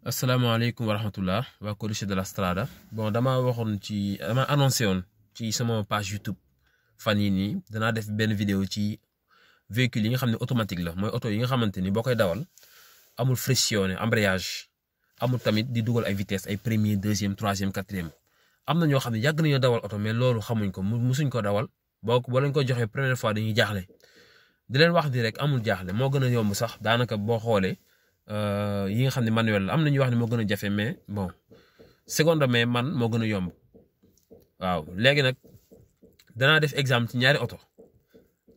asalaamaaleykum wa rahmatullah waa Codice de la Strada bon dama annoncé woon ci sama page YouTube fan yii nii danaa def benn vidéo ci véhicule yi nga xam ne automatique la mooy oto yi nga xamante ni boo koy dawal amul frictionné embrayage amul tamit di dugal ay vitesse ay premier deuxième troisième quatrième am na ñoo xam ne yàgg nañoo dawal oto mais loolu xamuñ ko musuñ ko dawal boo lañ ko joxee première fois dañuy jaaxle di leen wax di rek amul jaaxle moo gën a yomb sax daanaka boo xoolee. yi nga xam ne manuel la am na ñuy wax ne moo gën a jafe mais bon seconde mais man moo gën a yomb waaw léegi nag danaa def exemple ci ñaari oto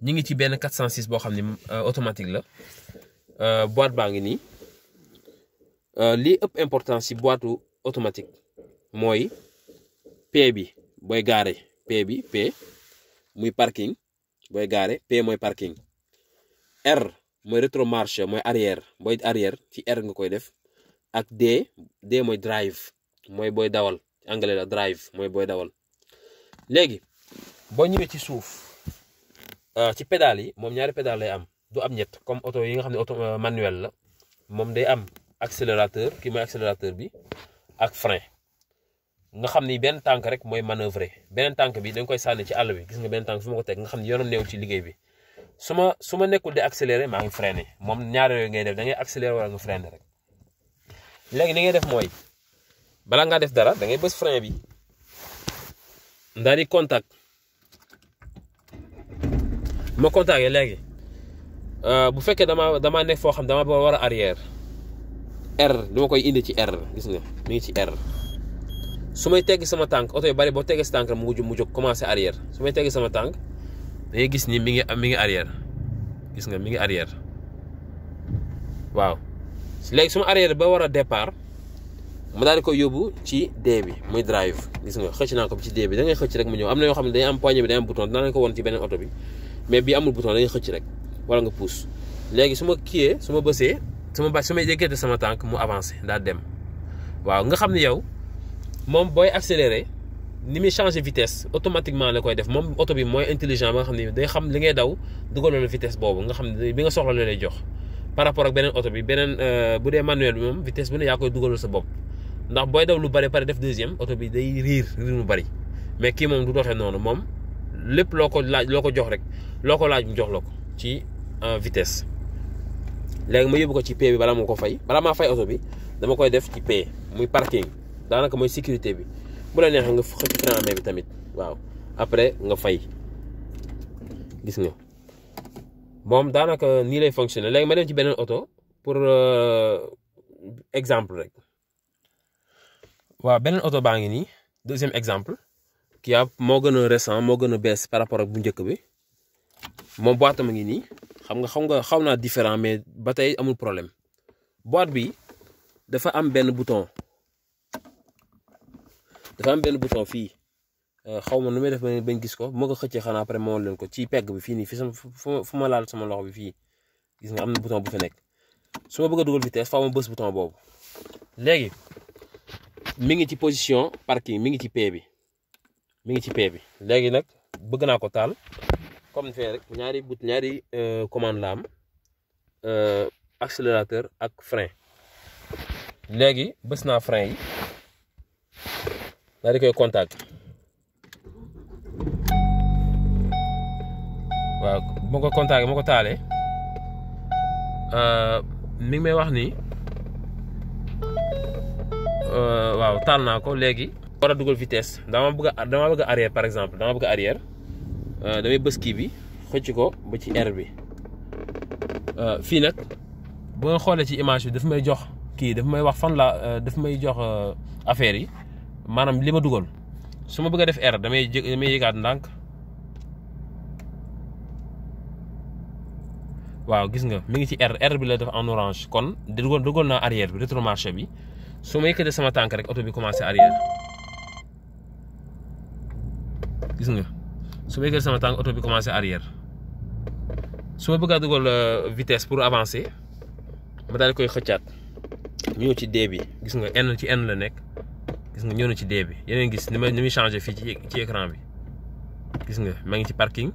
ñu ngi ci benn 406 boo xam ne automatique la boîte baa ngi nii lii ëpp importance ci boîte automatique mooy P bi booy gaare P bi P muy parking booy gaare P mooy parking R mooy rétromarche mooy arrière booy arrière ci R nga koy def ak D mooy drive mooy booy dawal ci anglais la drive mooy booy dawal léegi boo ñëwee ci suuf ci pédale yi moom ñaari pédale lay am du am ñett comme oto yi nga xam ne auto manuel la moom day am accélérateur kii mooy accélérateur bi ak frein nga xam ni benn tànk rek mooy manœuvrer beneen tànk bi dañ koy sànni ci àll bi gis nga benn tànk fi ma ko teg nga xam ne yoonam neewul ci liggéey bi su ma nekkul di accélérer maa ngi freiné moom ñaar yooyu ngay def da ngay accélérer wala nga freiné rek léegi li ngay def mooy bala ngaa def dara da ngay bës frein bi ndax di contact ma contacté léegi bu fekkee dama nekk foo xam dama ba war a arrière R dama koy indi ci R gis nga mi ngi ci R su may teggi sama tànk oto yu bari boo teggee sa tànk rek mu jóg commencé arrière su may teggi sama tànk da ngay gis ni mi ngi arrière gis nga mi ngi arrière waaw léegi su ma arrière ba war a départ ma daal di koy yóbbu ci D bi muy drive gis nga xëcc naa ko ci D bi da ngay xëcc rek mu ñëw am na yoo xam ne dañuy am poignée bi day am bouton dinaa leen ko woon ci beneen oto bi mais bii amul bouton da ngay xëcc rek wala nga pousse léegi su ma kiiyee su ma bësee su may yëkkate sama tànk mu avancé daal dem waaw nga xam ne yow moom booy accéléré ni muy changer vitesse automatiquement la koy def moom oto bi mooy intelligent ba nga xam ne day xam li ngay daw dugaloo la vitesse boobu nga xam ne bi nga soxla la lay jox par rapport ak beneen oto bi beneen bu dee manuel bi moom vitesse bu ne yaa koy dugaloo sa bopp ndax booy daw lu bari pare def deuxième oto bi day riir mu bari mais kii moom du doxee noonu moom lépp loo ko jox rek loo ko laaj mu jox la ko ci vitesse. léegi ma yóbbu ko ci P bi balaa maa fay oto bi dama koy def ci P muy parking daanaka mooy sécurité bi. bu la neexee nga xëcc frein à main bi tamit waaw après nga fay gis nga moom daanaka nii lay fonctionner léegi ma dem ci beneen oto pour exemple rek waaw beneen oto baa ngi nii deuxième exemple kii moo gën a récent moo gën a bees par rapport ak bu njëkk bi moom boîte ma ngi nii xaw naa différent mais ba tey amul problème boîte bi dafa am benn bouton fii xaw ma nu may def bañ gis ko moo ko xëccee xanaa après moo leen ko ci pegg bi fii nii fi fu ma laal sama loxo bi fii gis nga am na bouton bu fi nekk su ma bëgg a dugal vitesse faaw ma bës bouton boobu léegi mi ngi ci position parking mi ngi ci P bi léegi nag bëgg naa ko taal comme fee rek ñaari commande la am accélérateur ak frein léegi bës naa frein yi daal di koy contact waaw boo ko contacté moo ko taalee mi ngi may wax ni waaw taal naa ko léegi war a dugal vitesse dama bëgg a arrière par exemple damay bës kii bi xëcc ko ba ci R bi fii nag boo xoolee ci image bi daf may jox daf may wax fan la daf may jox affaire yi maanaam li ma dugal su ma bëgg a def R damay yëgaat ndànk waaw gis nga mi ngi ci R bi la def en orange kon dugal naa arrière bi rétromarche bi su ma yëkkatee sama tànk rek oto bi commencé arrière gis nga su ma yëkkatee sama tànk oto bi commencé arrière su ma bëgg a dugal vitesse pour avancer ma daal di koy xëccaat ñëw ci D bi gis nga ci N la nekk. gis nga ñëw na ci D bi yeneen gis ni muy changé fii ci écran bi gis nga maa ngi ci parking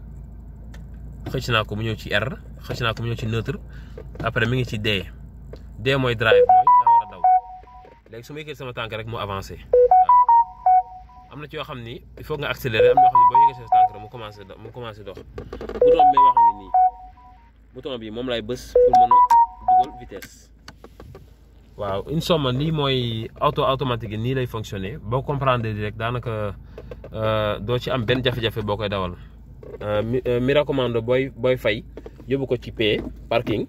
xëcc naa ko mu ñëw ci R xëcc naa ko mu ñëw ci neutre après mi ngi ci D mooy drive mooy daa war a daw léegi su ma yëkkati sama tànk rek mu avancé waaw am na ci yoo xam ni il faut nga accélérer am na yoo xam ne boo yëkkati sa tànk rek mu commencé dox bouton bi may wax ngi nii bouton bi moom lay bës pour mën a dugal vitesse. waaw une somme lii mooy automatique yi nii lay fonctionner boo comprendre rek daanaka doo ci am benn jafe-jafe boo koy dawal mi recommande booy fay yóbbu ko ci P parking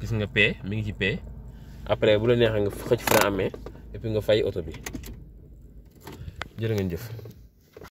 gis nga P mi ngi ci P après bu la neexee nga xëcc frein amee et puis nga fay oto bi jërë ngeen jëf.